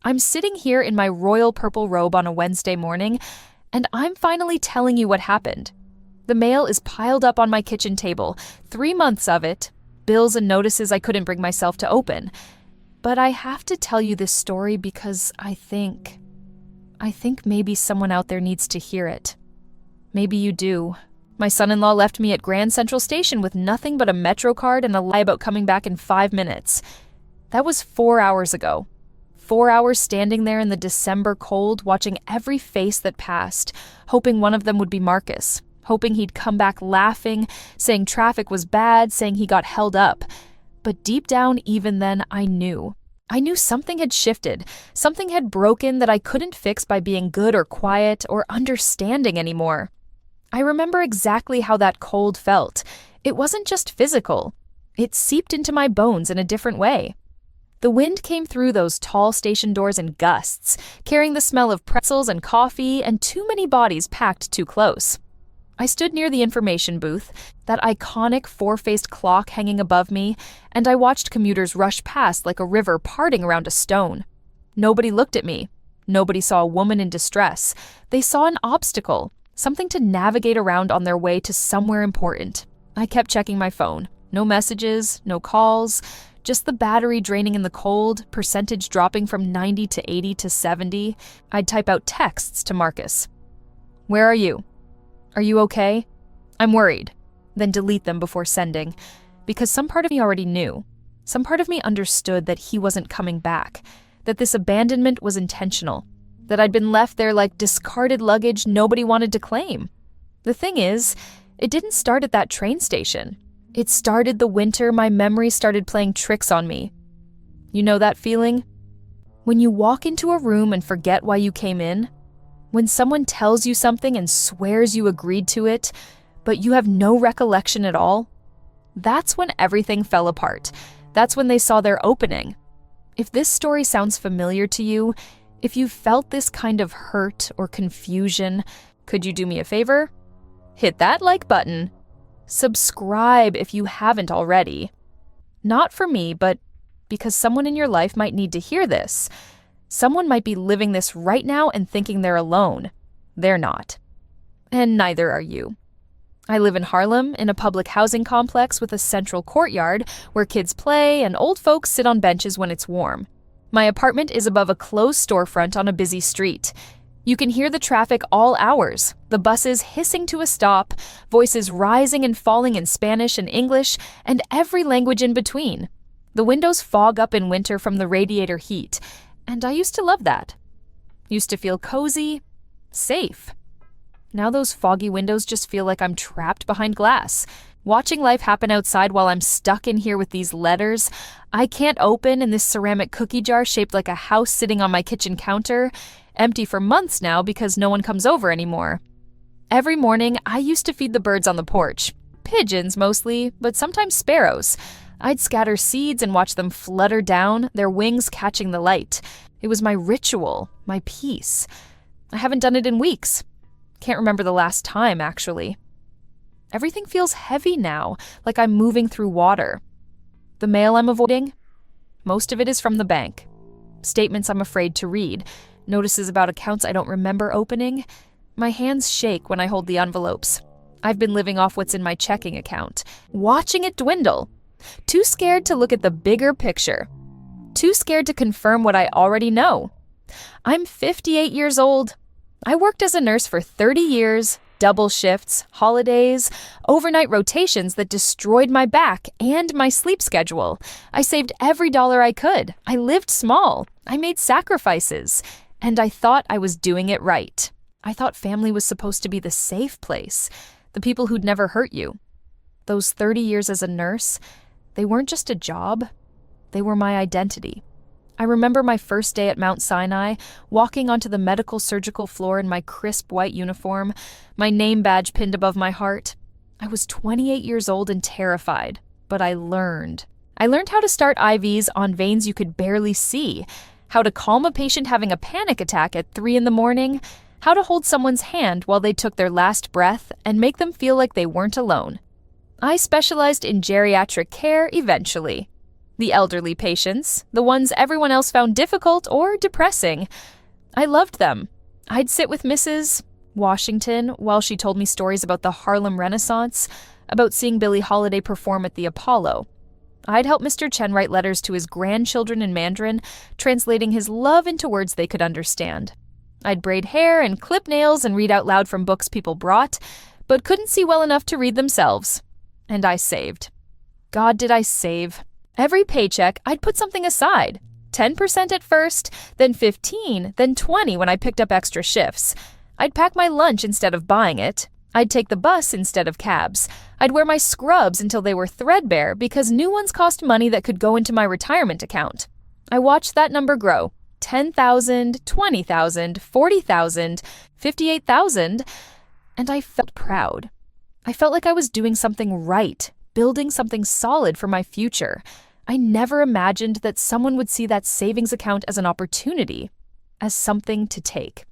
I'm sitting here in my royal purple robe on a Wednesday morning, and I'm finally telling you what happened. The mail is piled up on my kitchen table, 3 months of it, bills and notices I couldn't bring myself to open. But I have to tell you this story because I think maybe someone out there needs to hear it. Maybe you do. My son-in-law left me at Grand Central Station with nothing but a Metro card and a lie about coming back in 5 minutes. That was 4 hours ago. 4 hours standing there in the December cold, watching every face that passed, hoping one of them would be Marcus, hoping he'd come back laughing, saying traffic was bad, saying he got held up. But deep down, even then, I knew. I knew something had shifted, something had broken that I couldn't fix by being good or quiet or understanding anymore. I remember exactly how that cold felt. It wasn't just physical. It seeped into my bones in a different way. The wind came through those tall station doors in gusts, carrying the smell of pretzels and coffee and too many bodies packed too close. I stood near the information booth, that iconic four-faced clock hanging above me, and I watched commuters rush past like a river parting around a stone. Nobody looked at me. Nobody saw a woman in distress. They saw an obstacle, something to navigate around on their way to somewhere important. I kept checking my phone. No messages, no calls, just the battery draining in the cold, percentage dropping from 90 to 80 to 70. I'd type out texts to Marcus. "Where are you? Are you okay? I'm worried." Then delete them before sending, because some part of me already knew. Some part of me understood that he wasn't coming back, that this abandonment was intentional, that I'd been left there like discarded luggage nobody wanted to claim. The thing is, it didn't start at that train station. It started the winter my memory started playing tricks on me. You know that feeling? When you walk into a room and forget why you came in? When someone tells you something and swears you agreed to it, but you have no recollection at all? That's when everything fell apart. That's when they saw their opening. If this story sounds familiar to you, if you've felt this kind of hurt or confusion, could you do me a favor? Hit that like button. Subscribe if you haven't already. Not for me, but because someone in your life might need to hear this. Someone might be living this right now and thinking they're alone. They're not. And neither are you. I live in Harlem, in a public housing complex with a central courtyard where kids play and old folks sit on benches when it's warm. My apartment is above a closed storefront on a busy street. You can hear the traffic all hours, the buses hissing to a stop, voices rising and falling in Spanish and English, and every language in between. The windows fog up in winter from the radiator heat, and I used to love that. Used to feel cozy, safe. Now those foggy windows just feel like I'm trapped behind glass, watching life happen outside while I'm stuck in here with these letters I can't open in this ceramic cookie jar shaped like a house sitting on my kitchen counter, empty for months now because no one comes over anymore. Every morning, I used to feed the birds on the porch. Pigeons mostly, but sometimes sparrows. I'd scatter seeds and watch them flutter down, their wings catching the light. It was my ritual, my peace. I haven't done it in weeks. Can't remember the last time, actually. Everything feels heavy now, like I'm moving through water. The mail I'm avoiding? Most of it is from the bank. Statements I'm afraid to read. Notices about accounts I don't remember opening. My hands shake when I hold the envelopes. I've been living off what's in my checking account, watching it dwindle. Too scared to look at the bigger picture. Too scared to confirm what I already know. I'm 58 years old. I worked as a nurse for 30 years, double shifts, holidays, overnight rotations that destroyed my back and my sleep schedule. I saved every dollar I could. I lived small. I made sacrifices. And I thought I was doing it right. I thought family was supposed to be the safe place, the people who'd never hurt you. Those 30 years as a nurse, they weren't just a job. They were my identity. I remember my first day at Mount Sinai, walking onto the medical surgical floor in my crisp white uniform, my name badge pinned above my heart. I was 28 years old and terrified, but I learned. I learned how to start IVs on veins you could barely see, how to calm a patient having a panic attack at 3 a.m, how to hold someone's hand while they took their last breath and make them feel like they weren't alone. I specialized in geriatric care eventually. The elderly patients, the ones everyone else found difficult or depressing. I loved them. I'd sit with Mrs. Washington while she told me stories about the Harlem Renaissance, about seeing Billie Holiday perform at the Apollo. I'd help Mr. Chen write letters to his grandchildren in Mandarin, translating his love into words they could understand. I'd braid hair and clip nails and read out loud from books people brought, but couldn't see well enough to read themselves. And I saved. God, did I save. Every paycheck, I'd put something aside. 10% at first, then 15, then 20 when I picked up extra shifts. I'd pack my lunch instead of buying it. I'd take the bus instead of cabs. I'd wear my scrubs until they were threadbare because new ones cost money that could go into my retirement account. I watched that number grow. 10,000, 20,000, 40,000, 58,000, and I felt proud. I felt like I was doing something right, building something solid for my future. I never imagined that someone would see that savings account as an opportunity, as something to take.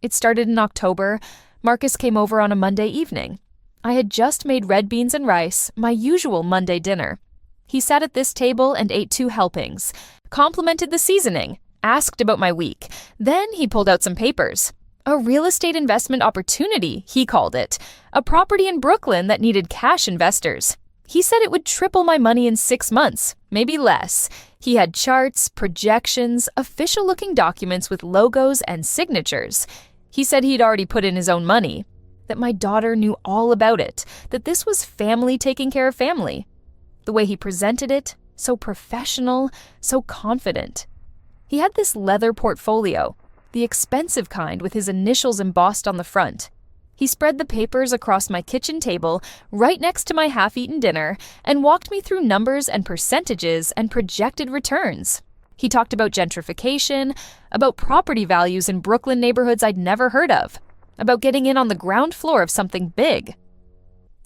It started in October. Marcus came over on a Monday evening. I had just made red beans and rice, my usual Monday dinner. He sat at this table and ate 2 helpings, complimented the seasoning, asked about my week. Then he pulled out some papers. A real estate investment opportunity, he called it. A property in Brooklyn that needed cash investors. He said it would triple my money in 6 months, maybe less. He had charts, projections, official-looking documents with logos and signatures. He said he'd already put in his own money, that my daughter knew all about it, that this was family taking care of family. The way he presented it, so professional, so confident. He had this leather portfolio, the expensive kind with his initials embossed on the front. He spread the papers across my kitchen table right next to my half-eaten dinner and walked me through numbers and percentages and projected returns. He talked about gentrification, about property values in Brooklyn neighborhoods I'd never heard of, about getting in on the ground floor of something big.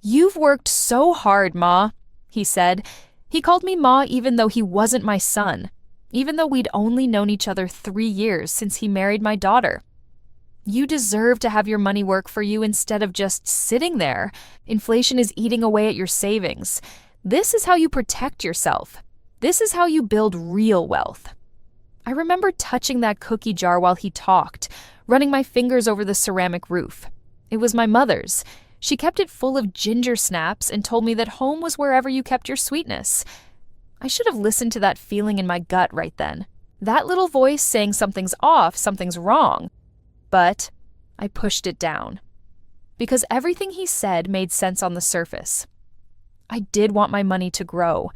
"You've worked so hard, Ma," he said. He called me Ma even though he wasn't my son, even though we'd only known each other 3 years since he married my daughter. "You deserve to have your money work for you instead of just sitting there. Inflation is eating away at your savings. This is how you protect yourself. This is how you build real wealth." I remember touching that cookie jar while he talked, running my fingers over the ceramic roof. It was my mother's. She kept it full of ginger snaps and told me that home was wherever you kept your sweetness. I should have listened to that feeling in my gut right then. That little voice saying something's off, something's wrong. But I pushed it down. Because everything he said made sense on the surface. I did want my money to grow.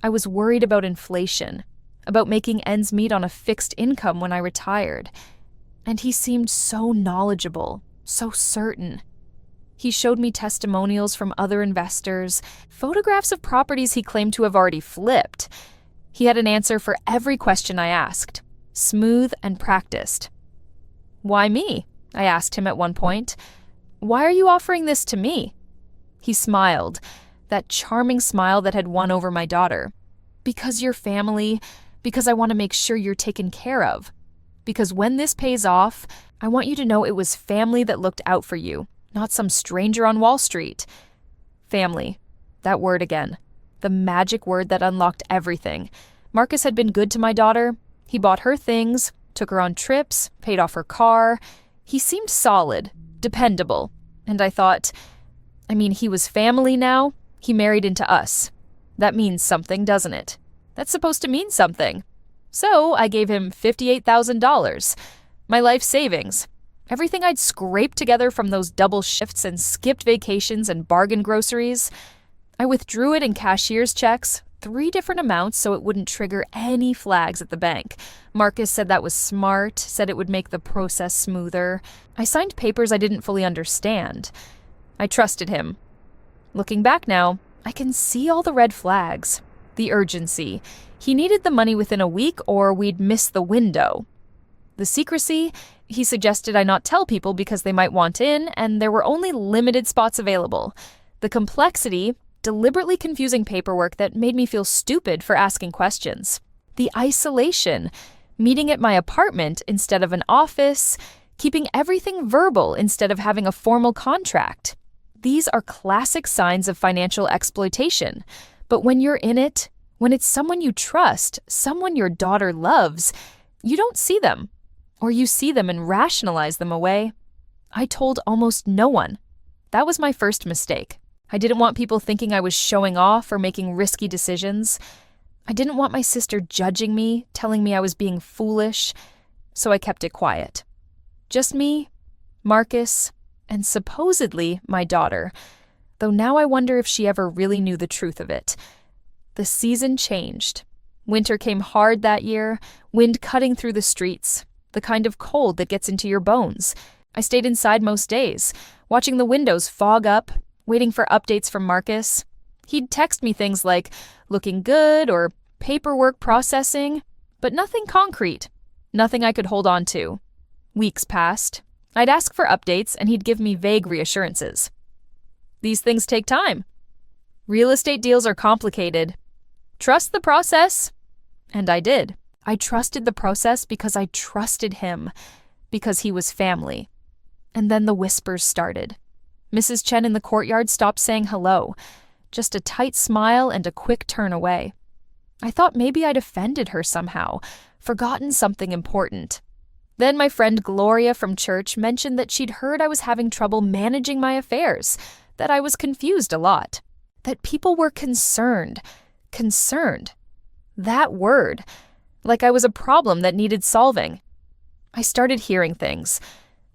I was worried about inflation, about making ends meet on a fixed income when I retired. And he seemed so knowledgeable, so certain. He showed me testimonials from other investors, photographs of properties he claimed to have already flipped. He had an answer for every question I asked, smooth and practiced. "Why me?" I asked him at one point. "Why are you offering this to me?" He smiled, that charming smile that had won over my daughter. "Because you're family, because I want to make sure you're taken care of. Because when this pays off, I want you to know it was family that looked out for you, not some stranger on Wall Street." Family. That word again. The magic word that unlocked everything. Marcus had been good to my daughter. He bought her things, took her on trips, paid off her car. He seemed solid, dependable. And I thought, he was family now. He married into us. That means something, doesn't it? That's supposed to mean something. So I gave him $58,000. My life savings. Everything I'd scraped together from those double shifts and skipped vacations and bargain groceries. I withdrew it in cashier's checks, 3 different amounts so it wouldn't trigger any flags at the bank. Marcus said that was smart, said it would make the process smoother. I signed papers I didn't fully understand. I trusted him. Looking back now, I can see all the red flags. The urgency. He needed the money within a week or we'd miss the window. The secrecy. He suggested I not tell people because they might want in, and there were only limited spots available. The complexity. Deliberately confusing paperwork that made me feel stupid for asking questions. The isolation. Meeting at my apartment instead of an office. Keeping everything verbal instead of having a formal contract. These are classic signs of financial exploitation. But when you're in it, When it's someone you trust, someone your daughter loves, you don't see them, or you see them and rationalize them away. I told almost no one. That was my first mistake. I didn't want people thinking I was showing off or making risky decisions. I didn't want my sister judging me, telling me I was being foolish, so I kept it quiet. Just me, Marcus, and supposedly my daughter, though now I wonder if she ever really knew the truth of it. The season changed. Winter came hard that year, wind cutting through the streets, the kind of cold that gets into your bones. I stayed inside most days, watching the windows fog up, waiting for updates from Marcus. He'd text me things like, looking good or paperwork processing, but nothing concrete, nothing I could hold on to. Weeks passed. I'd ask for updates and he'd give me vague reassurances. These things take time. Real estate deals are complicated. Trust the process. And I did. I trusted the process because I trusted him, because he was family. And then the whispers started. Mrs. Chen in the courtyard stopped saying hello, just a tight smile and a quick turn away. I thought maybe I'd offended her somehow, forgotten something important. Then my friend Gloria from church mentioned that she'd heard I was having trouble managing my affairs, that I was confused a lot, that people were concerned. Concerned. That word. Like I was a problem that needed solving. I started hearing things.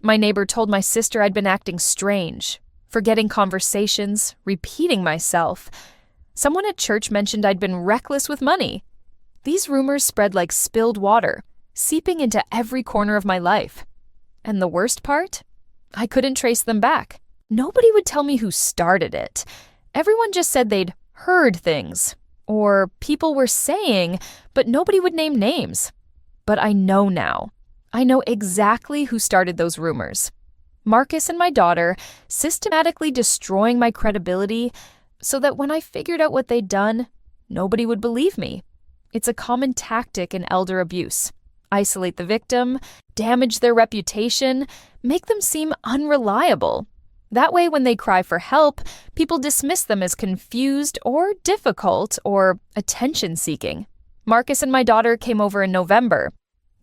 My neighbor told my sister I'd been acting strange, forgetting conversations, repeating myself. Someone at church mentioned I'd been reckless with money. These rumors spread like spilled water, seeping into every corner of my life. And the worst part? I couldn't trace them back. Nobody would tell me who started it. Everyone just said they'd heard things, or people were saying, but nobody would name names. But I know now. I know exactly who started those rumors. Marcus and my daughter, systematically destroying my credibility so that when I figured out what they'd done, nobody would believe me. It's a common tactic in elder abuse. Isolate the victim, damage their reputation, make them seem unreliable. That way, when they cry for help, people dismiss them as confused or difficult or attention-seeking. Marcus and my daughter came over in November.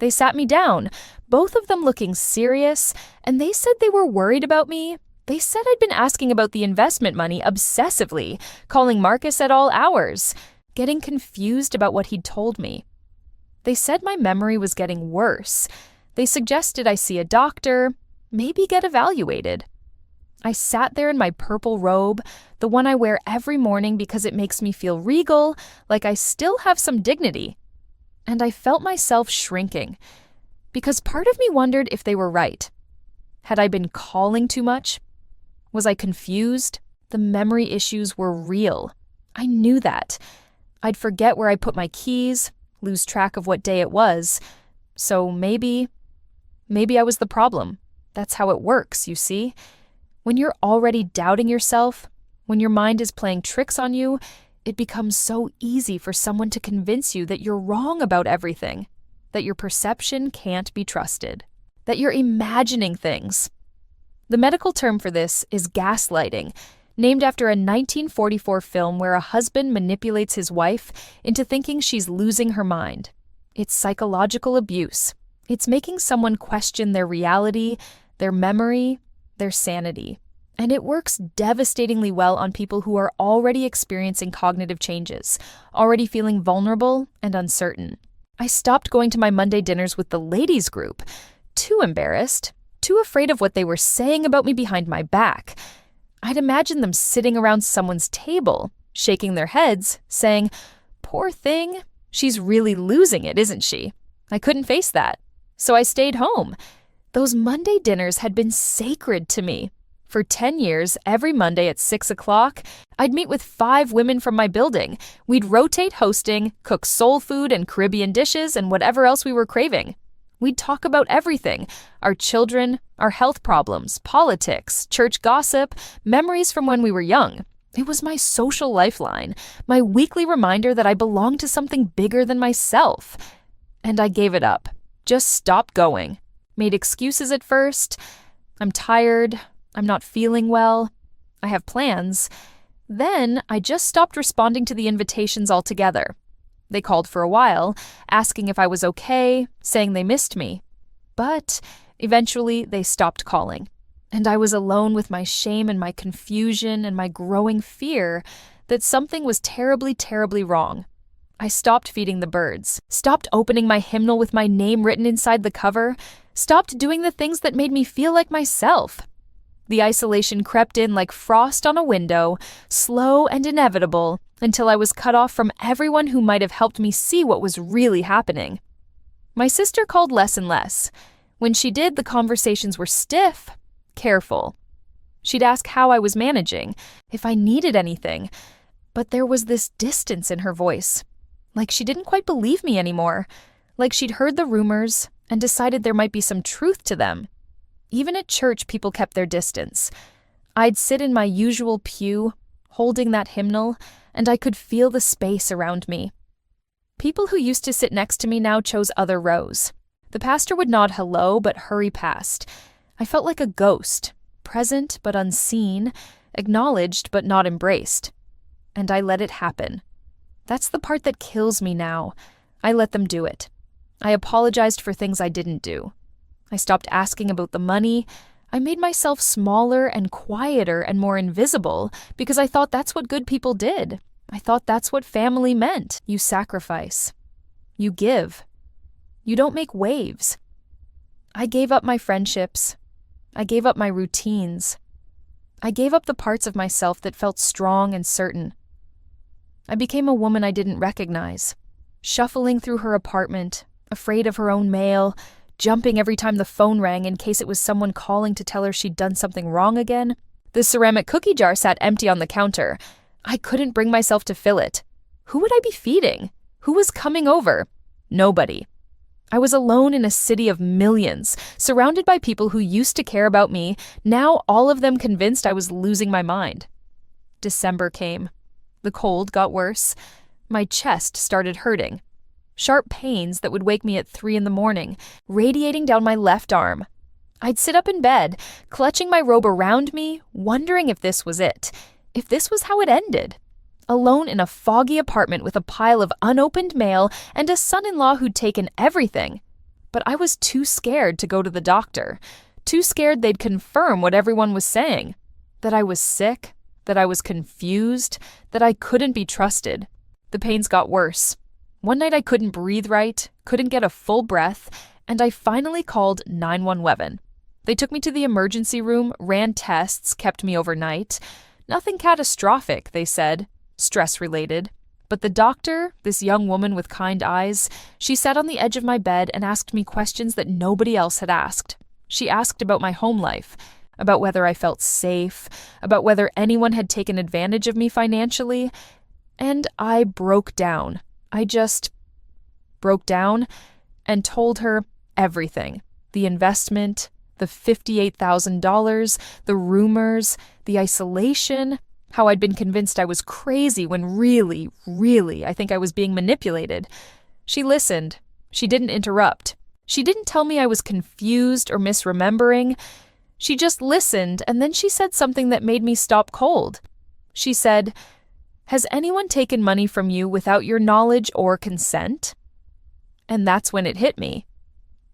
They sat me down, both of them looking serious, and they said they were worried about me. They said I'd been asking about the investment money obsessively, calling Marcus at all hours, getting confused about what he'd told me. They said my memory was getting worse. They suggested I see a doctor, maybe get evaluated. I sat there in my purple robe, the one I wear every morning because it makes me feel regal, like I still have some dignity. And I felt myself shrinking, because part of me wondered if they were right. Had I been calling too much? Was I confused? The memory issues were real. I knew that. I'd forget where I put my keys, lose track of what day it was. So maybe I was the problem. That's how it works, you see? When you're already doubting yourself, when your mind is playing tricks on you, it becomes so easy for someone to convince you that you're wrong about everything, that your perception can't be trusted, that you're imagining things. The medical term for this is gaslighting, named after a 1944 film where a husband manipulates his wife into thinking she's losing her mind. It's psychological abuse. It's making someone question their reality, their memory, their sanity. And it works devastatingly well on people who are already experiencing cognitive changes, already feeling vulnerable and uncertain. I stopped going to my Monday dinners with the ladies group, too embarrassed, too afraid of what they were saying about me behind my back. I'd imagine them sitting around someone's table, shaking their heads, saying, "Poor thing, she's really losing it, isn't she?" I couldn't face that, so I stayed home. Those Monday dinners had been sacred to me. For 10 years, every Monday at 6 o'clock, I'd meet with 5 women from my building. We'd rotate hosting, cook soul food and Caribbean dishes and whatever else we were craving. We'd talk about everything: our children, our health problems, politics, church gossip, memories from when we were young. It was my social lifeline, my weekly reminder that I belonged to something bigger than myself. And I gave it up. Just stopped going. Made excuses at first. I'm tired. I'm not feeling well. I have plans. Then I just stopped responding to the invitations altogether. They called for a while, asking if I was okay, saying they missed me. But eventually they stopped calling, and I was alone with my shame and my confusion and my growing fear that something was terribly, terribly wrong. I stopped feeding the birds, stopped opening my hymnal with my name written inside the cover, stopped doing the things that made me feel like myself. The isolation crept in like frost on a window, slow and inevitable, until I was cut off from everyone who might have helped me see what was really happening. My sister called less and less. When she did, the conversations were stiff, careful. She'd ask how I was managing, if I needed anything, but there was this distance in her voice, like she didn't quite believe me anymore, like she'd heard the rumors and decided there might be some truth to them. Even at church, people kept their distance. I'd sit in my usual pew, holding that hymnal, and I could feel the space around me. People who used to sit next to me now chose other rows. The pastor would nod hello but hurry past. I felt like a ghost, present but unseen, acknowledged but not embraced. And I let it happen. That's the part that kills me now. I let them do it. I apologized for things I didn't do. I stopped asking about the money. I made myself smaller and quieter and more invisible because I thought that's what good people did. I thought that's what family meant. You sacrifice. You give. You don't make waves. I gave up my friendships. I gave up my routines. I gave up the parts of myself that felt strong and certain. I became a woman I didn't recognize, shuffling through her apartment, afraid of her own mail, jumping every time the phone rang in case it was someone calling to tell her she'd done something wrong again. The ceramic cookie jar sat empty on the counter. I couldn't bring myself to fill it. Who would I be feeding? Who was coming over? Nobody. I was alone in a city of millions, surrounded by people who used to care about me, now all of them convinced I was losing my mind. December came. The cold got worse. My chest started hurting. Sharp pains that would wake me at 3 a.m, radiating down my left arm. I'd sit up in bed, clutching my robe around me, wondering if this was it, if this was how it ended. Alone in a foggy apartment with a pile of unopened mail and a son-in-law who'd taken everything. But I was too scared to go to the doctor, too scared they'd confirm what everyone was saying, that I was sick, that I was confused, that I couldn't be trusted. The pains got worse. One night I couldn't breathe right, couldn't get a full breath, and I finally called 911. They took me to the emergency room, ran tests, kept me overnight. Nothing catastrophic, they said, stress-related. But the doctor, this young woman with kind eyes, she sat on the edge of my bed and asked me questions that nobody else had asked. She asked about my home life, about whether I felt safe, about whether anyone had taken advantage of me financially, and I broke down. I just broke down and told her everything. The investment, the $58,000, the rumors, the isolation, how I'd been convinced I was crazy when really, I think I was being manipulated. She listened. She didn't interrupt. She didn't tell me I was confused or misremembering. She just listened, and then she said something that made me stop cold. She said, "Has anyone taken money from you without your knowledge or consent?" And that's when it hit me.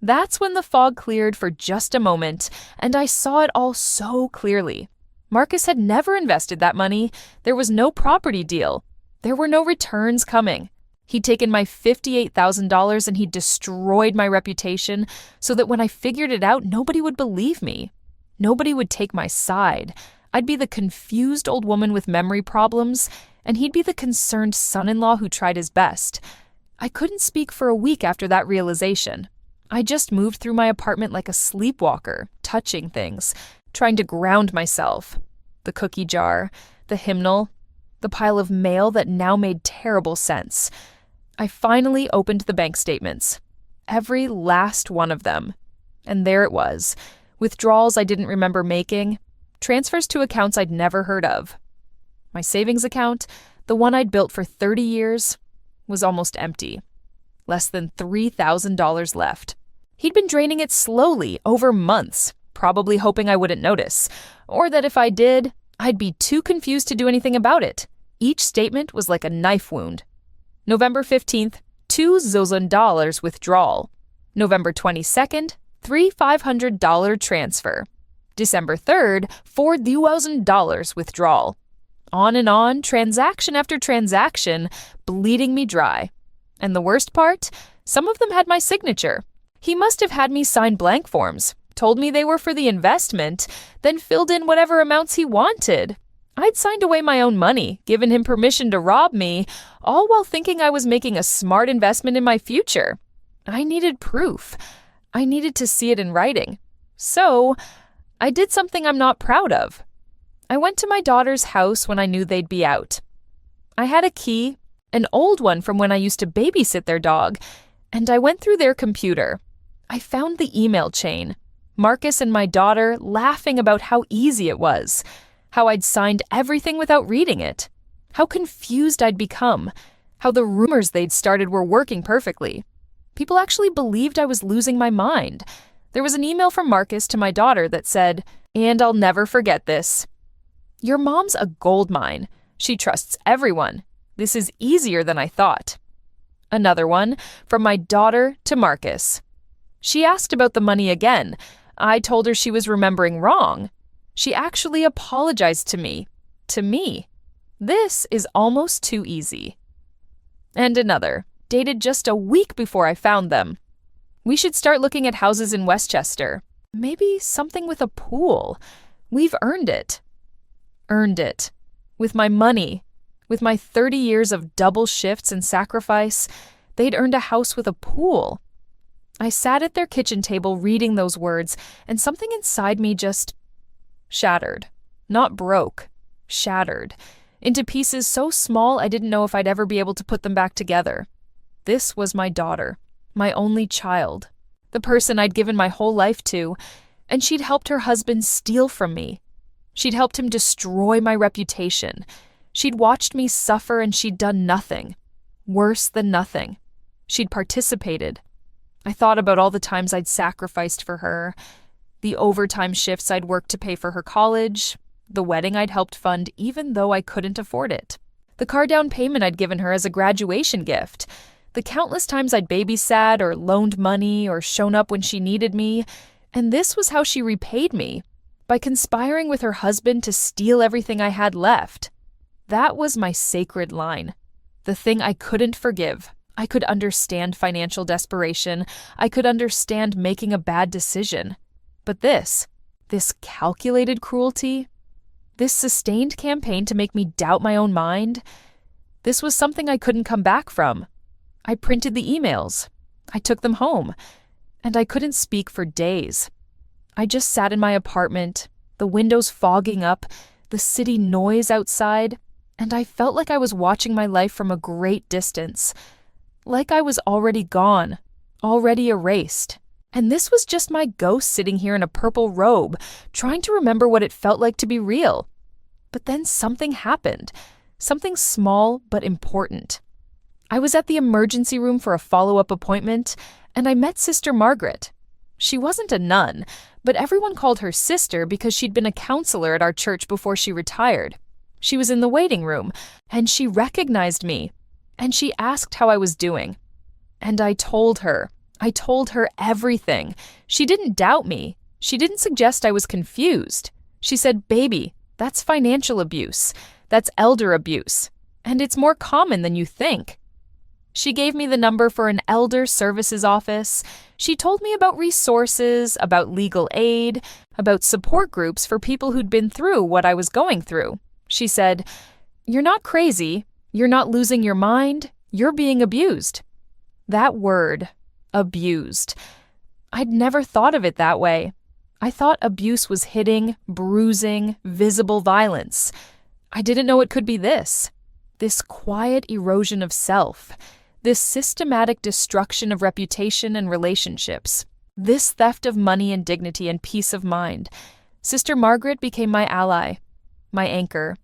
That's when the fog cleared for just a moment, and I saw it all so clearly. Marcus had never invested that money. There was no property deal. There were no returns coming. He'd taken my $58,000 and he'd destroyed my reputation so that when I figured it out, nobody would believe me. Nobody would take my side. I'd be the confused old woman with memory problems, and he'd be the concerned son-in-law who tried his best. I couldn't speak for a week after that realization. I just moved through my apartment like a sleepwalker, touching things, trying to ground myself. The cookie jar, the hymnal, the pile of mail that now made terrible sense. I finally opened the bank statements. Every last one of them. And there it was. Withdrawals I didn't remember making. Transfers to accounts I'd never heard of. My savings account, the one I'd built for 30 years, was almost empty. Less than $3,000 left. He'd been draining it slowly over months, probably hoping I wouldn't notice, or that if I did, I'd be too confused to do anything about it. Each statement was like a knife wound. November 15th, $2,000 withdrawal. November 22nd, $3,500 transfer. December 3rd, $4,000 withdrawal. On and on, transaction after transaction, bleeding me dry. And the worst part? Some of them had my signature. He must have had me sign blank forms, told me they were for the investment, then filled in whatever amounts he wanted. I'd signed away my own money, given him permission to rob me, all while thinking I was making a smart investment in my future. I needed proof. I needed to see it in writing. So, I did something I'm not proud of. I went to my daughter's house when I knew they'd be out. I had a key, an old one from when I used to babysit their dog, and I went through their computer. I found the email chain. Marcus and my daughter laughing about how easy it was, how I'd signed everything without reading it, how confused I'd become, how the rumors they'd started were working perfectly. People actually believed I was losing my mind. There was an email from Marcus to my daughter that said, "And I'll never forget this. Your mom's a gold mine. She trusts everyone. This is easier than I thought." Another one from my daughter to Marcus. She asked about the money again. I told her she was remembering wrong. She actually apologized to me. To me. This is almost too easy. And another, dated just a week before I found them. We should start looking at houses in Westchester. Maybe something with a pool. We've earned it. Earned it. With my money. With my 30 years of double shifts and sacrifice, they'd earned a house with a pool. I sat at their kitchen table reading those words, and something inside me just shattered. Not broke. Shattered. Into pieces so small I didn't know if I'd ever be able to put them back together. This was my daughter, my only child, the person I'd given my whole life to, and she'd helped her husband steal from me. She'd helped him destroy my reputation. She'd watched me suffer and she'd done nothing. Worse than nothing. She'd participated. I thought about all the times I'd sacrificed for her, the overtime shifts I'd worked to pay for her college, the wedding I'd helped fund even though I couldn't afford it, the car down payment I'd given her as a graduation gift, the countless times I'd babysat or loaned money or shown up when she needed me, and this was how she repaid me, by conspiring with her husband to steal everything I had left. That was my sacred line, the thing I couldn't forgive. I could understand financial desperation. I could understand making a bad decision. But this calculated cruelty, this sustained campaign to make me doubt my own mind, this was something I couldn't come back from. I printed the emails. I took them home. And I couldn't speak for days. I just sat in my apartment, the windows fogging up, the city noise outside, and I felt like I was watching my life from a great distance. Like I was already gone, already erased. And this was just my ghost sitting here in a purple robe, trying to remember what it felt like to be real. But then something happened, something small but important. I was at the emergency room for a follow-up appointment, and I met Sister Margaret. She wasn't a nun, but everyone called her Sister because she'd been a counselor at our church before she retired. She was in the waiting room, and she recognized me. And she asked how I was doing. And I told her everything. She didn't doubt me. She didn't suggest I was confused. She said, "Baby, that's financial abuse. That's elder abuse. And it's more common than you think." She gave me the number for an elder services office. She told me about resources, about legal aid, about support groups for people who'd been through what I was going through. She said, "You're not crazy. You're not losing your mind. You're being abused." That word, abused. I'd never thought of it that way. I thought abuse was hitting, bruising, visible violence. I didn't know it could be this quiet erosion of self, this systematic destruction of reputation and relationships, this theft of money and dignity and peace of mind. Sister Margaret became my ally, my anchor.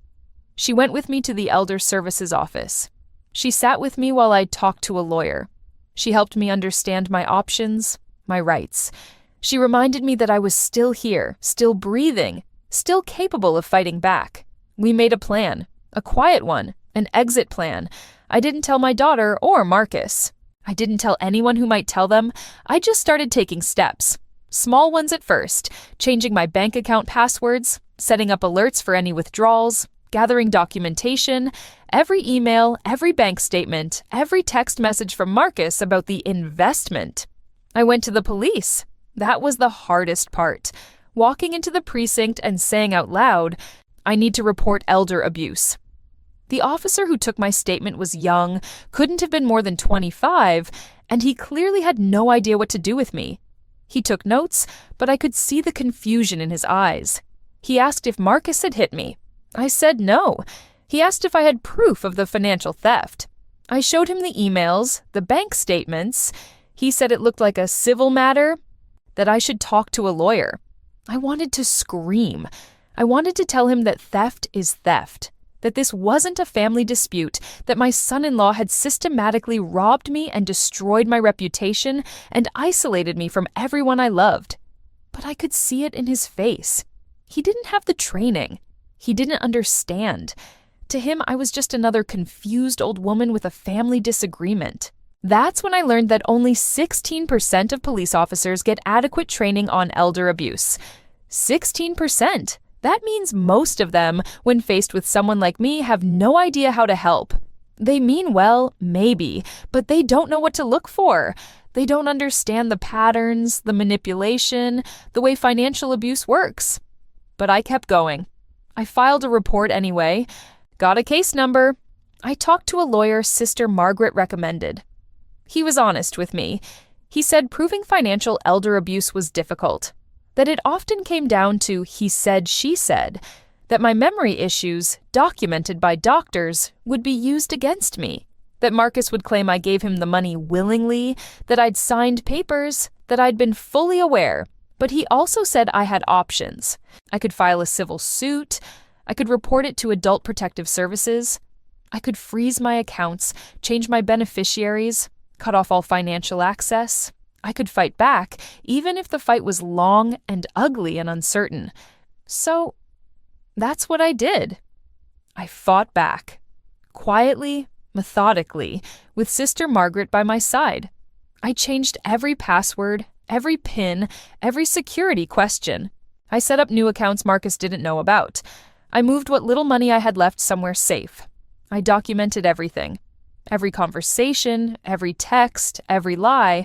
She went with me to the Elder Services office. She sat with me while I talked to a lawyer. She helped me understand my options, my rights. She reminded me that I was still here, still breathing, still capable of fighting back. We made a plan, a quiet one, an exit plan. I didn't tell my daughter or Marcus. I didn't tell anyone who might tell them. I just started taking steps. Small ones at first, changing my bank account passwords, setting up alerts for any withdrawals, gathering documentation, every email, every bank statement, every text message from Marcus about the investment. I went to the police. That was the hardest part. Walking into the precinct and saying out loud, "I need to report elder abuse." The officer who took my statement was young, couldn't have been more than 25, and he clearly had no idea what to do with me. He took notes, but I could see the confusion in his eyes. He asked if Marcus had hit me. I said no. He asked if I had proof of the financial theft. I showed him the emails, the bank statements. He said it looked like a civil matter, that I should talk to a lawyer. I wanted to scream. I wanted to tell him that theft is theft, that this wasn't a family dispute, that my son-in-law had systematically robbed me and destroyed my reputation and isolated me from everyone I loved. But I could see it in his face. He didn't have the training. He didn't understand. To him, I was just another confused old woman with a family disagreement. That's when I learned that only 16% of police officers get adequate training on elder abuse. 16%! That means most of them, when faced with someone like me, have no idea how to help. They mean well, maybe, but they don't know what to look for. They don't understand the patterns, the manipulation, the way financial abuse works. But I kept going. I filed a report anyway, got a case number. I talked to a lawyer Sister Margaret recommended. He was honest with me. He said proving financial elder abuse was difficult, that it often came down to he said, she said, that my memory issues, documented by doctors, would be used against me, that Marcus would claim I gave him the money willingly, that I'd signed papers, that I'd been fully aware, but he also said I had options. I could file a civil suit, I could report it to Adult Protective Services, I could freeze my accounts, change my beneficiaries, cut off all financial access. I could fight back, even if the fight was long and ugly and uncertain. So, that's what I did. I fought back. Quietly, methodically, with Sister Margaret by my side. I changed every password, every PIN, every security question. I set up new accounts Marcus didn't know about. I moved what little money I had left somewhere safe. I documented everything. Every conversation, every text, every lie,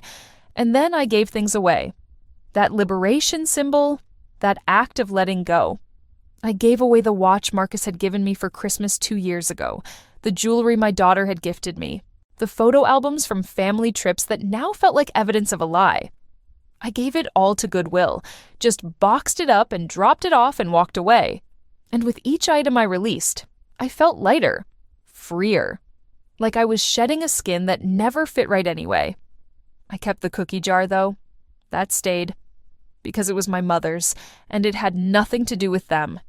and then I gave things away. That liberation symbol, that act of letting go. I gave away the watch Marcus had given me for Christmas 2 years ago, the jewelry my daughter had gifted me, the photo albums from family trips that now felt like evidence of a lie. I gave it all to Goodwill, just boxed it up and dropped it off and walked away. And with each item I released, I felt lighter, freer. Like I was shedding a skin that never fit right anyway. I kept the cookie jar, though. That stayed. Because it was my mother's, and it had nothing to do with them.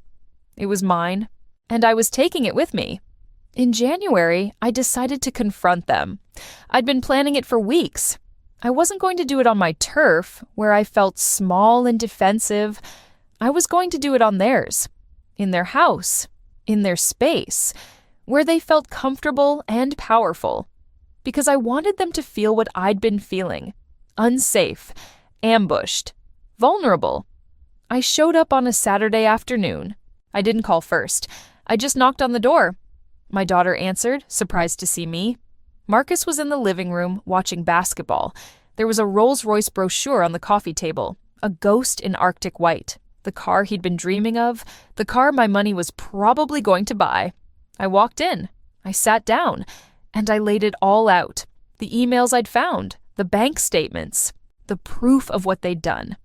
It was mine, and I was taking it with me. In January, I decided to confront them. I'd been planning it for weeks. I wasn't going to do it on my turf, where I felt small and defensive. I was going to do it on theirs. In their house. In their space. Where they felt comfortable and powerful, because I wanted them to feel what I'd been feeling, unsafe, ambushed, vulnerable. I showed up on a Saturday afternoon. I didn't call first. I just knocked on the door. My daughter answered, surprised to see me. Marcus was in the living room watching basketball. There was a Rolls-Royce brochure on the coffee table, a ghost in Arctic white, the car he'd been dreaming of, the car my money was probably going to buy. I walked in, I sat down, and I laid it all out. The emails I'd found, the bank statements, the proof of what they'd done.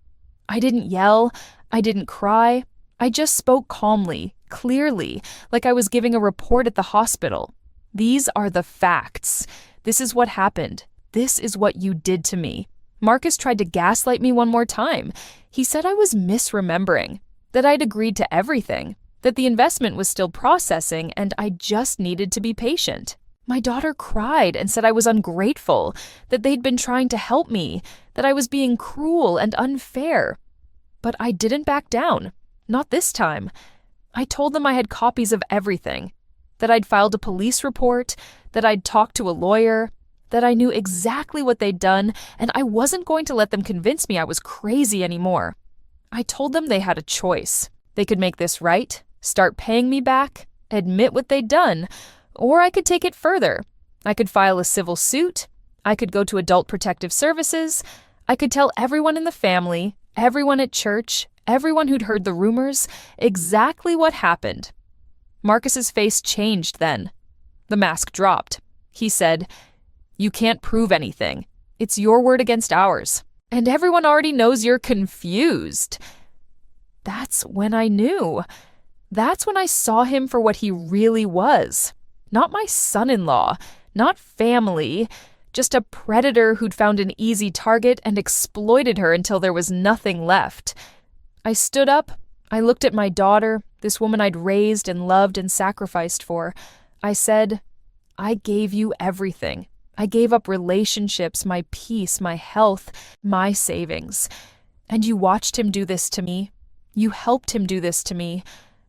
I didn't yell, I didn't cry. I just spoke calmly, clearly, like I was giving a report at the hospital. These are the facts. This is what happened. This is what you did to me. Marcus tried to gaslight me one more time. He said I was misremembering, that I'd agreed to everything, that the investment was still processing and I just needed to be patient. My daughter cried and said I was ungrateful, that they'd been trying to help me, that I was being cruel and unfair. But I didn't back down. Not this time. I told them I had copies of everything, that I'd filed a police report, that I'd talked to a lawyer, that I knew exactly what they'd done, and I wasn't going to let them convince me I was crazy anymore. I told them they had a choice. They could make this right, start paying me back, admit what they'd done, or I could take it further. I could file a civil suit, I could go to Adult Protective Services, I could tell everyone in the family, everyone at church, everyone who'd heard the rumors, exactly what happened. Marcus's face changed then. The mask dropped. He said, "You can't prove anything. It's your word against ours. And everyone already knows you're confused." That's when I knew. That's when I saw him for what he really was. Not my son-in-law, not family, just a predator who'd found an easy target and exploited her until there was nothing left. I stood up. I looked at my daughter, this woman I'd raised and loved and sacrificed for. I said, "I gave you everything. I gave up relationships, my peace, my health, my savings. And you watched him do this to me. You helped him do this to me.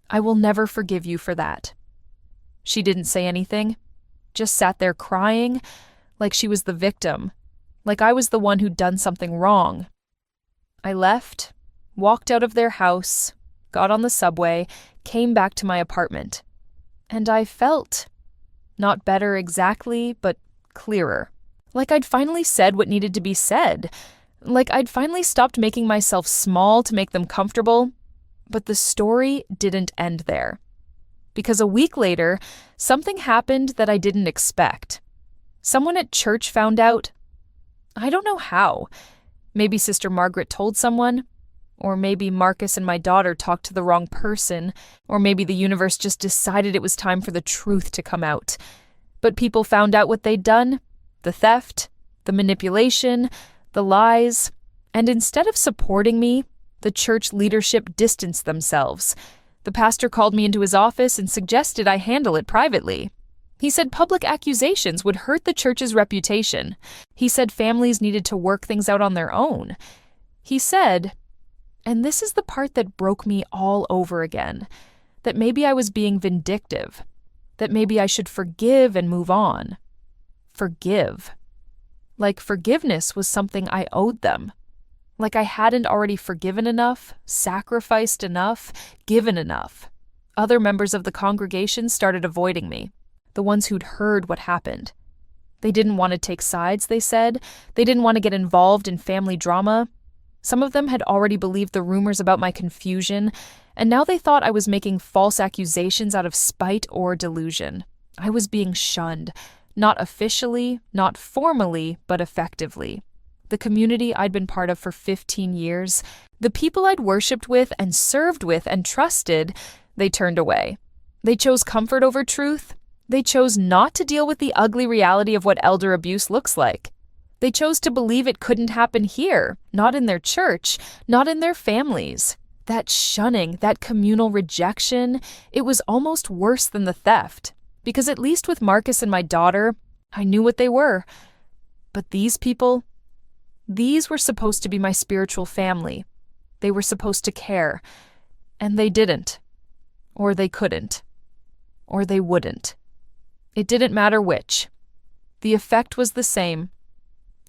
I will never forgive you for that." She didn't say anything, just sat there crying, like she was the victim, like I was the one who'd done something wrong. I left, walked out of their house, got on the subway, came back to my apartment. And I felt, not better exactly, but clearer. Like I'd finally said what needed to be said. Like I'd finally stopped making myself small to make them comfortable. But the story didn't end there. Because a week later, something happened that I didn't expect. Someone at church found out. I don't know how. Maybe Sister Margaret told someone. Or maybe Marcus and my daughter talked to the wrong person. Or maybe the universe just decided it was time for the truth to come out. But people found out what they'd done. The theft, the manipulation, the lies. And instead of supporting me, the church leadership distanced themselves. The pastor called me into his office and suggested I handle it privately. He said public accusations would hurt the church's reputation. He said families needed to work things out on their own. He said, and this is the part that broke me all over again, that maybe I was being vindictive, that maybe I should forgive and move on. Forgive. Like forgiveness was something I owed them. Like I hadn't already forgiven enough, sacrificed enough, given enough. Other members of the congregation started avoiding me, the ones who'd heard what happened. They didn't want to take sides, they said. They didn't want to get involved in family drama. Some of them had already believed the rumors about my confusion, and now they thought I was making false accusations out of spite or delusion. I was being shunned, not officially, not formally, but effectively. The community I'd been part of for 15 years, the people I'd worshipped with and served with and trusted, they turned away. They chose comfort over truth. They chose not to deal with the ugly reality of what elder abuse looks like. They chose to believe it couldn't happen here, not in their church, not in their families. That shunning, that communal rejection, it was almost worse than the theft. Because at least with Marcus and my daughter, I knew what they were. But these people, these were supposed to be my spiritual family. They were supposed to care. And they didn't. Or they couldn't. Or they wouldn't. It didn't matter which. The effect was the same.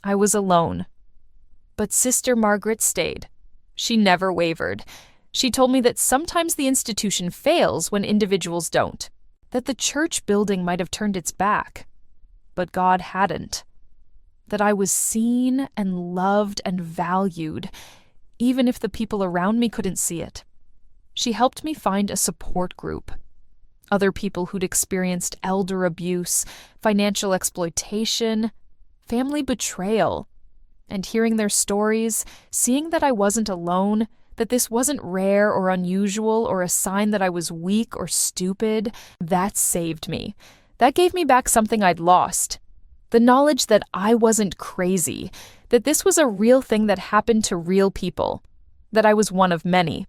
I was alone. But Sister Margaret stayed. She never wavered. She told me that sometimes the institution fails when individuals don't. That the church building might have turned its back. But God hadn't. That I was seen and loved and valued, even if the people around me couldn't see it. She helped me find a support group. Other people who'd experienced elder abuse, financial exploitation, family betrayal. And hearing their stories, seeing that I wasn't alone, that this wasn't rare or unusual or a sign that I was weak or stupid, that saved me. That gave me back something I'd lost. The knowledge that I wasn't crazy, that this was a real thing that happened to real people, that I was one of many.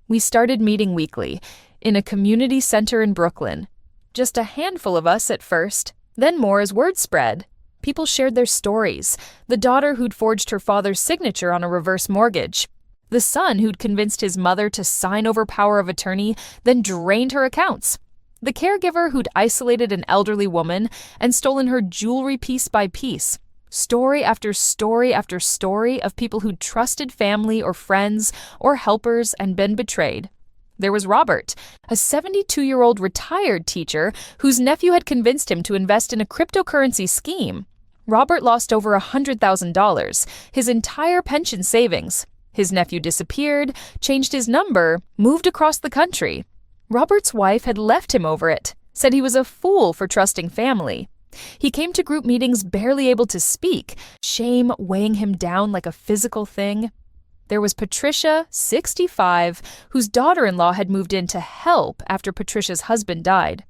We started meeting weekly, in a community center in Brooklyn. Just a handful of us at first, then more as word spread. People shared their stories. The daughter who'd forged her father's signature on a reverse mortgage. The son who'd convinced his mother to sign over power of attorney, then drained her accounts. The caregiver who'd isolated an elderly woman and stolen her jewelry piece by piece. Story after story after story of people who'd trusted family or friends or helpers and been betrayed. There was Robert, a 72-year-old retired teacher whose nephew had convinced him to invest in a cryptocurrency scheme. Robert lost over $100,000, his entire pension savings. His nephew disappeared, changed his number, moved across the country. Robert's wife had left him over it, said he was a fool for trusting family. He came to group meetings barely able to speak, shame weighing him down like a physical thing. There was Patricia, 65, whose daughter-in-law had moved in to help after Patricia's husband died.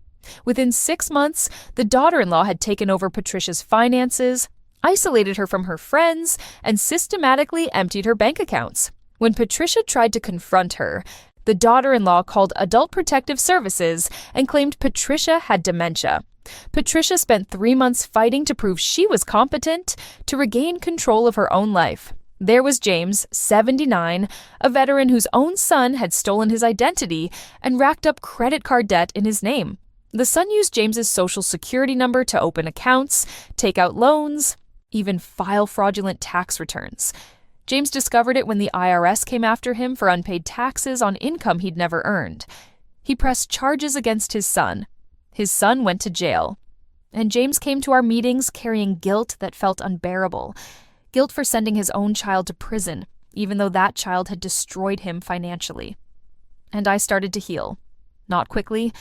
Within 6 months, the daughter-in-law had taken over Patricia's finances, isolated her from her friends, and systematically emptied her bank accounts. When Patricia tried to confront her, the daughter-in-law called Adult Protective Services and claimed Patricia had dementia. Patricia spent 3 months fighting to prove she was competent to regain control of her own life. There was James, 79, a veteran whose own son had stolen his identity and racked up credit card debt in his name. The son used James's social security number to open accounts, take out loans, even file fraudulent tax returns. James discovered it when the IRS came after him for unpaid taxes on income he'd never earned. He pressed charges against his son. His son went to jail. And James came to our meetings carrying guilt that felt unbearable. Guilt for sending his own child to prison, even though that child had destroyed him financially. And I started to heal. Not quickly,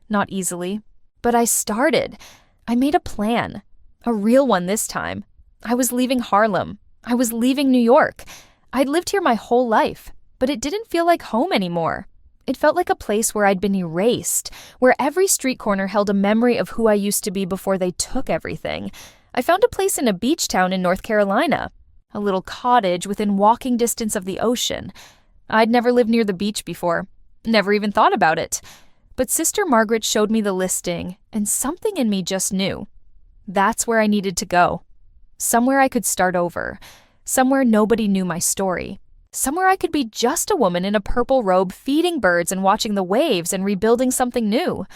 not easily, but I started. I made a plan. A real one this time. I was leaving Harlem. I was leaving New York. I'd lived here my whole life, but it didn't feel like home anymore. It felt like a place where I'd been erased, where every street corner held a memory of who I used to be before they took everything. I found a place in a beach town in North Carolina, a little cottage within walking distance of the ocean. I'd never lived near the beach before, never even thought about it. But Sister Margaret showed me the listing, and something in me just knew. That's where I needed to go. Somewhere I could start over. Somewhere nobody knew my story. Somewhere I could be just a woman in a purple robe feeding birds and watching the waves and rebuilding something new.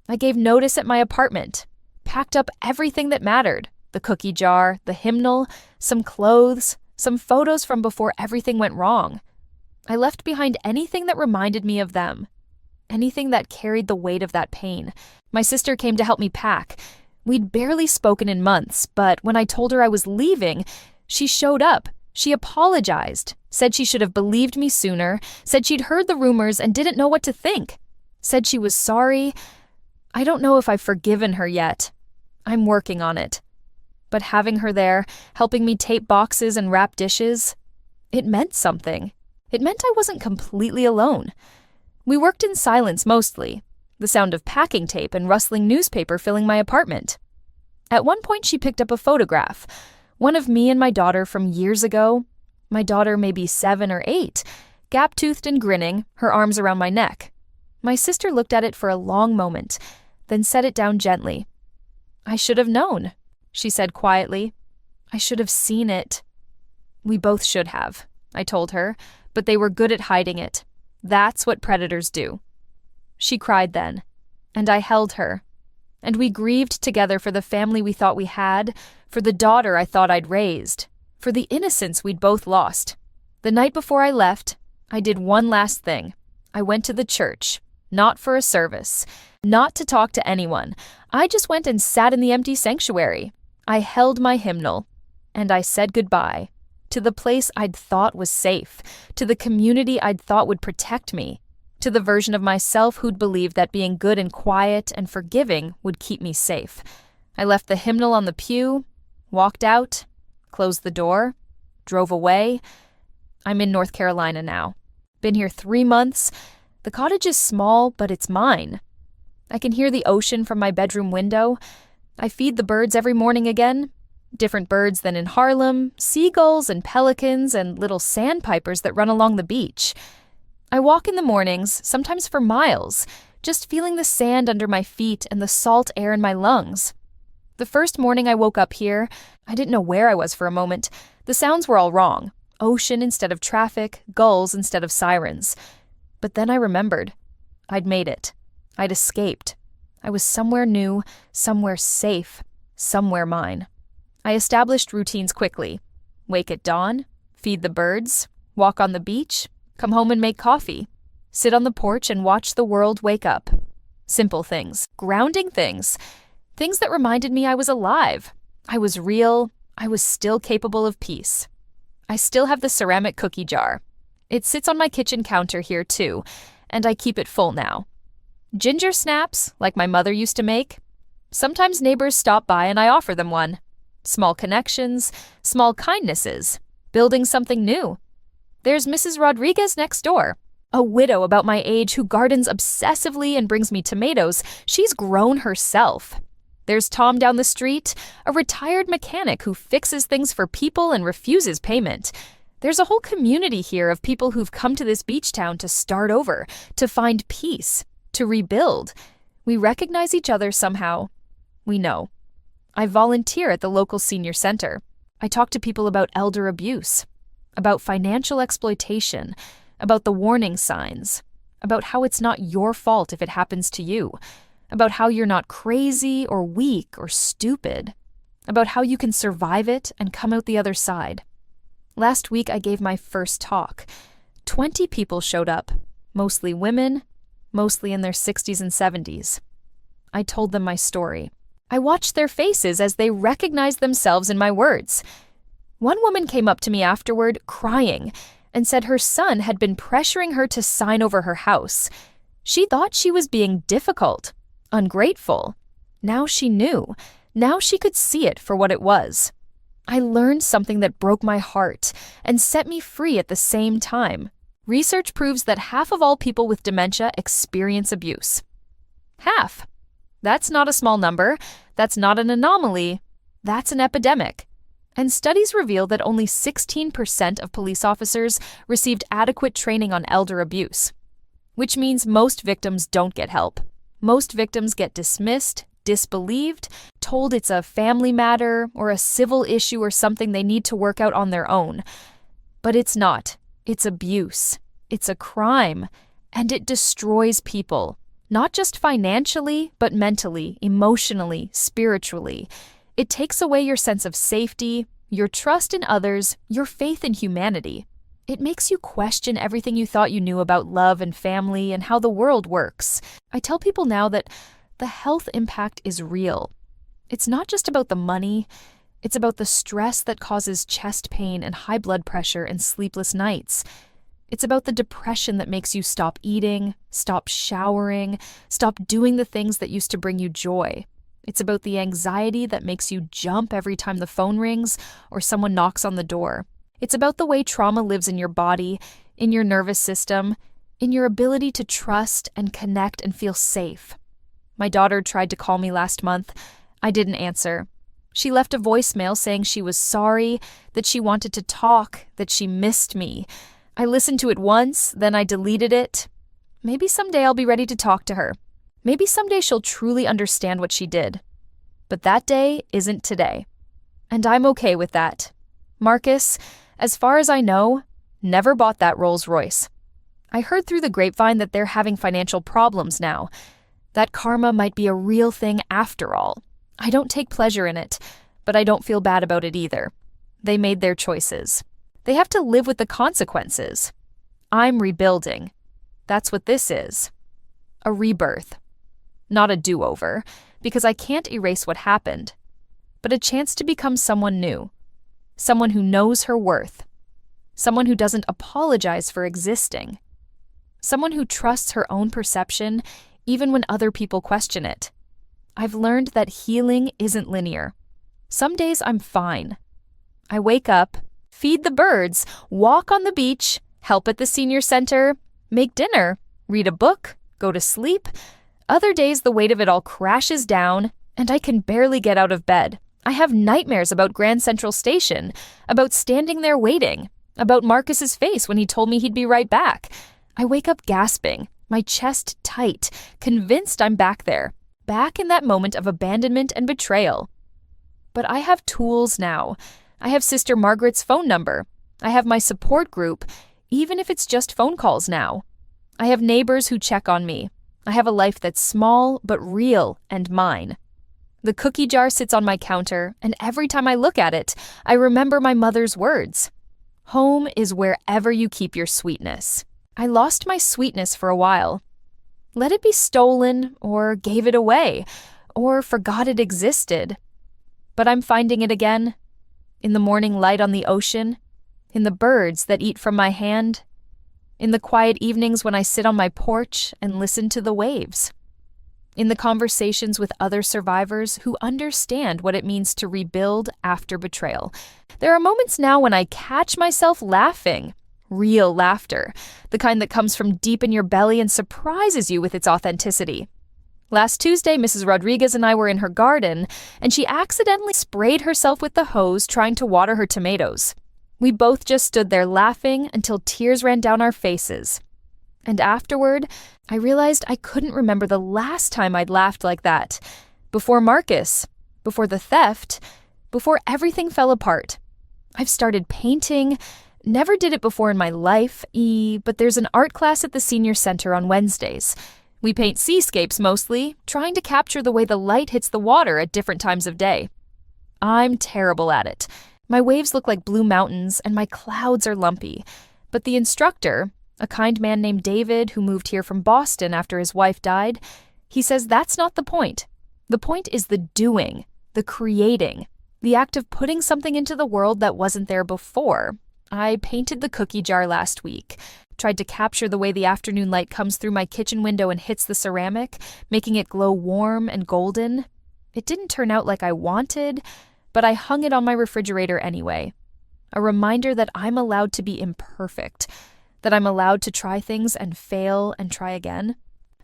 I gave notice at my apartment, packed up everything that mattered. The cookie jar, the hymnal, some clothes, some photos from before everything went wrong. I left behind anything that reminded me of them. Anything that carried the weight of that pain. My sister came to help me pack. We'd barely spoken in months, but when I told her I was leaving, she showed up. She apologized, said she should have believed me sooner, said she'd heard the rumors and didn't know what to think, said she was sorry. I don't know if I've forgiven her yet. I'm working on it. But having her there, helping me tape boxes and wrap dishes, it meant something. It meant I wasn't completely alone. We worked in silence mostly, the sound of packing tape and rustling newspaper filling my apartment. At one point she picked up a photograph, one of me and my daughter from years ago. My daughter may be 7 or 8, gap-toothed and grinning, her arms around my neck. My sister looked at it for a long moment, then set it down gently. "I should have known," she said quietly. "I should have seen it." "We both should have," I told her, but they were good at hiding it. That's what predators do. She cried then, and I held her. And we grieved together for the family we thought we had, for the daughter I thought I'd raised, for the innocence we'd both lost. The night before I left, I did one last thing. I went to the church, not for a service, not to talk to anyone. I just went and sat in the empty sanctuary. I held my hymnal, and I said goodbye to the place I'd thought was safe, to the community I'd thought would protect me, to the version of myself who'd believed that being good and quiet and forgiving would keep me safe. I left the hymnal on the pew, walked out, closed the door, drove away. I'm in North Carolina now. Been here 3 months. The cottage is small, but it's mine. I can hear the ocean from my bedroom window. I feed the birds every morning again. Different birds than in Harlem, seagulls and pelicans and little sandpipers that run along the beach. I walk in the mornings, sometimes for miles, just feeling the sand under my feet and the salt air in my lungs. The first morning I woke up here, I didn't know where I was for a moment. The sounds were all wrong. Ocean instead of traffic, gulls instead of sirens. But then I remembered. I'd made it. I'd escaped. I was somewhere new, somewhere safe, somewhere mine. I established routines quickly. Wake at dawn, feed the birds, walk on the beach, come home and make coffee, sit on the porch and watch the world wake up. Simple things, grounding things, things that reminded me I was alive. I was real. I was still capable of peace. I still have the ceramic cookie jar. It sits on my kitchen counter here too, and I keep it full now. Ginger snaps, like my mother used to make. Sometimes neighbors stop by and I offer them one. Small connections, small kindnesses, building something new. There's Mrs. Rodriguez next door, a widow about my age who gardens obsessively and brings me tomatoes. She's grown herself. There's Tom down the street, a retired mechanic who fixes things for people and refuses payment. There's a whole community here of people who've come to this beach town to start over, to find peace, to rebuild. We recognize each other somehow. We know. I volunteer at the local senior center. I talk to people about elder abuse, about financial exploitation, about the warning signs, about how it's not your fault if it happens to you, about how you're not crazy or weak or stupid, about how you can survive it and come out the other side. Last week I gave my first talk. 20 people showed up, mostly women, mostly in their 60s and 70s. I told them my story. I watched their faces as they recognized themselves in my words. One woman came up to me afterward, crying, and said her son had been pressuring her to sign over her house. She thought she was being difficult, ungrateful. Now she knew. Now she could see it for what it was. I learned something that broke my heart and set me free at the same time. Research proves that half of all people with dementia experience abuse. Half. That's not a small number. That's not an anomaly. That's an epidemic. And studies reveal that only 16% of police officers received adequate training on elder abuse, which means most victims don't get help. Most victims get dismissed, disbelieved, told it's a family matter or a civil issue or something they need to work out on their own. But it's not. It's abuse. It's a crime. And it destroys people, not just financially, but mentally, emotionally, spiritually. It takes away your sense of safety, your trust in others, your faith in humanity. It makes you question everything you thought you knew about love and family and how the world works. I tell people now that the health impact is real. It's not just about the money. It's about the stress that causes chest pain and high blood pressure and sleepless nights. It's about the depression that makes you stop eating, stop showering, stop doing the things that used to bring you joy. It's about the anxiety that makes you jump every time the phone rings or someone knocks on the door. It's about the way trauma lives in your body, in your nervous system, in your ability to trust and connect and feel safe. My daughter tried to call me last month. I didn't answer. She left a voicemail saying she was sorry, that she wanted to talk, that she missed me. I listened to it once, then I deleted it. Maybe someday I'll be ready to talk to her. Maybe someday she'll truly understand what she did. But that day isn't today. And I'm okay with that. Marcus, as far as I know, never bought that Rolls Royce. I heard through the grapevine that they're having financial problems now. That karma might be a real thing after all. I don't take pleasure in it, but I don't feel bad about it either. They made their choices. They have to live with the consequences. I'm rebuilding. That's what this is. A rebirth. Not a do-over, because I can't erase what happened, but a chance to become someone new. Someone who knows her worth. Someone who doesn't apologize for existing. Someone who trusts her own perception even when other people question it. I've learned that healing isn't linear. Some days I'm fine. I wake up, feed the birds, walk on the beach, help at the senior center, make dinner, read a book, go to sleep. Other days the weight of it all crashes down, and I can barely get out of bed. I have nightmares about Grand Central Station, about standing there waiting, about Marcus's face when he told me he'd be right back. I wake up gasping, my chest tight, convinced I'm back there, back in that moment of abandonment and betrayal. But I have tools now. I have Sister Margaret's phone number. I have my support group, even if it's just phone calls now. I have neighbors who check on me. I have a life that's small but real and mine. The cookie jar sits on my counter, and every time I look at it, I remember my mother's words. Home is wherever you keep your sweetness. I lost my sweetness for a while. Let it be stolen, or gave it away, or forgot it existed. But I'm finding it again, in the morning light on the ocean, in the birds that eat from my hand, in the quiet evenings when I sit on my porch and listen to the waves, in the conversations with other survivors who understand what it means to rebuild after betrayal. There are moments now when I catch myself laughing, real laughter, the kind that comes from deep in your belly and surprises you with its authenticity. Last Tuesday, Mrs. Rodriguez and I were in her garden, and she accidentally sprayed herself with the hose trying to water her tomatoes. We both just stood there laughing until tears ran down our faces. And afterward, I realized I couldn't remember the last time I'd laughed like that. Before Marcus, before the theft, before everything fell apart. I've started painting. Never did it before in my life, but there's an art class at the senior center on Wednesdays. We paint seascapes mostly, trying to capture the way the light hits the water at different times of day. I'm terrible at it. My waves look like blue mountains and my clouds are lumpy. But the instructor, a kind man named David who moved here from Boston after his wife died, he says that's not the point. The point is the doing, the creating, the act of putting something into the world that wasn't there before. I painted the cookie jar last week. Tried to capture the way the afternoon light comes through my kitchen window and hits the ceramic, making it glow warm and golden. It didn't turn out like I wanted, but I hung it on my refrigerator anyway. A reminder that I'm allowed to be imperfect, that I'm allowed to try things and fail and try again,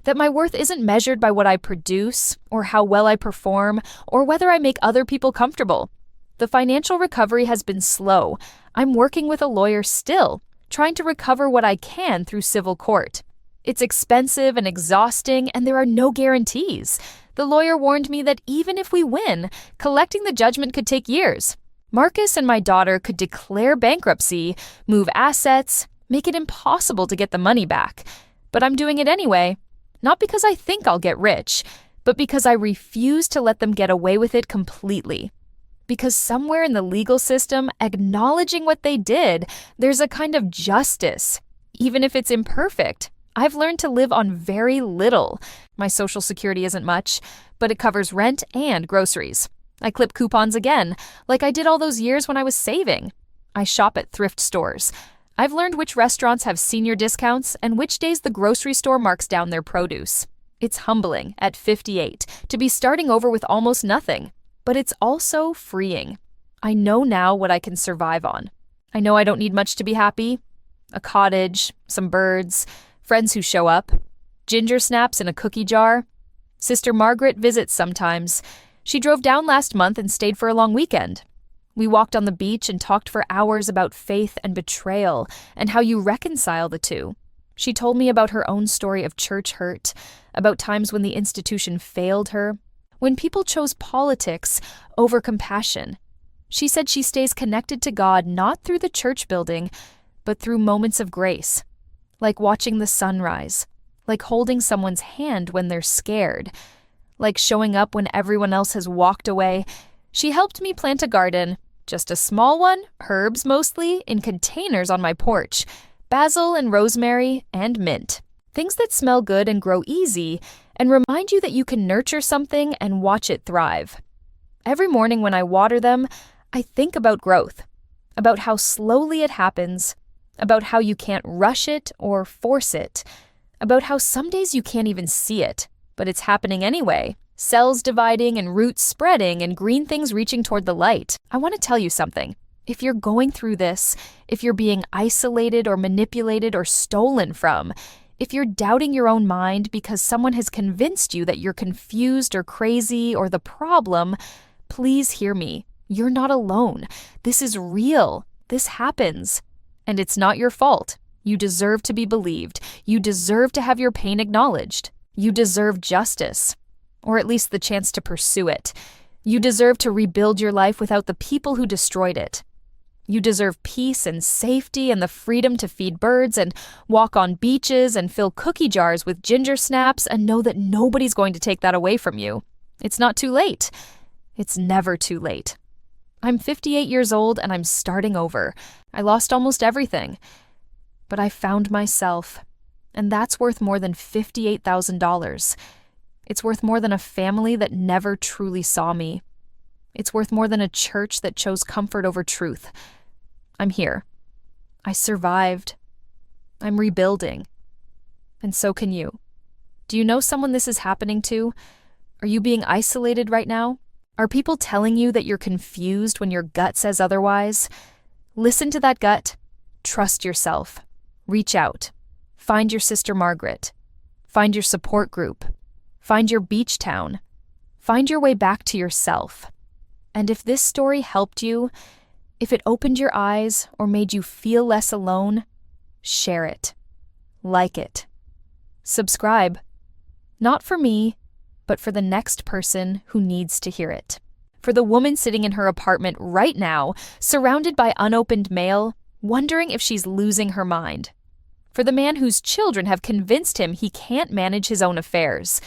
that my worth isn't measured by what I produce or how well I perform or whether I make other people comfortable. The financial recovery has been slow. I'm working with a lawyer still, trying to recover what I can through civil court. It's expensive and exhausting, and there are no guarantees. The lawyer warned me that even if we win, collecting the judgment could take years. Marcus and my daughter could declare bankruptcy, move assets, make it impossible to get the money back. But I'm doing it anyway, not because I think I'll get rich, but because I refuse to let them get away with it completely. Because somewhere in the legal system, acknowledging what they did, there's a kind of justice. Even if it's imperfect, I've learned to live on very little. My Social Security isn't much, but it covers rent and groceries. I clip coupons again, like I did all those years when I was saving. I shop at thrift stores. I've learned which restaurants have senior discounts and which days the grocery store marks down their produce. It's humbling, at 58, to be starting over with almost nothing. But it's also freeing. I know now what I can survive on. I know I don't need much to be happy. A cottage, some birds, friends who show up, ginger snaps in a cookie jar. Sister Margaret visits sometimes. She drove down last month and stayed for a long weekend. We walked on the beach and talked for hours about faith and betrayal and how you reconcile the two. She told me about her own story of church hurt, about times when the institution failed her, when people chose politics over compassion. She said she stays connected to God not through the church building, but through moments of grace, like watching the sunrise, like holding someone's hand when they're scared, like showing up when everyone else has walked away. She helped me plant a garden, just a small one, herbs mostly, in containers on my porch, basil and rosemary and mint, things that smell good and grow easy, and remind you that you can nurture something and watch it thrive. Every morning when I water them, I think about growth, about how slowly it happens, about how you can't rush it or force it, about how some days you can't even see it, but it's happening anyway, cells dividing and roots spreading and green things reaching toward the light. I want to tell you something. If you're going through this, if you're being isolated or manipulated or stolen from, if you're doubting your own mind because someone has convinced you that you're confused or crazy or the problem, please hear me. You're not alone. This is real. This happens. And it's not your fault. You deserve to be believed. You deserve to have your pain acknowledged. You deserve justice, or at least the chance to pursue it. You deserve to rebuild your life without the people who destroyed it. You deserve peace and safety and the freedom to feed birds and walk on beaches and fill cookie jars with ginger snaps and know that nobody's going to take that away from you. It's not too late. It's never too late. I'm 58 years old and I'm starting over. I lost almost everything. But I found myself, and that's worth more than $58,000. It's worth more than a family that never truly saw me. It's worth more than a church that chose comfort over truth. I'm here. I survived. I'm rebuilding. And so can you. Do you know someone this is happening to? Are you being isolated right now? Are people telling you that you're confused when your gut says otherwise? Listen to that gut. Trust yourself. Reach out. Find your sister Margaret. Find your support group. Find your beach town. Find your way back to yourself. And if this story helped you, if it opened your eyes or made you feel less alone, share it. Like it. Subscribe. Not for me, but for the next person who needs to hear it. For the woman sitting in her apartment right now, surrounded by unopened mail, wondering if she's losing her mind. For the man whose children have convinced him he can't manage his own affairs.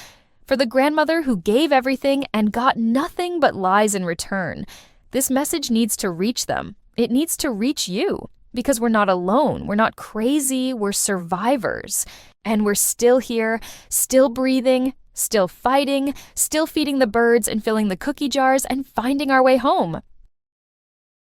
For the grandmother who gave everything and got nothing but lies in return. This message needs to reach them. It needs to reach you. Because we're not alone. We're not crazy. We're survivors. And we're still here, still breathing, still fighting, still feeding the birds and filling the cookie jars and finding our way home.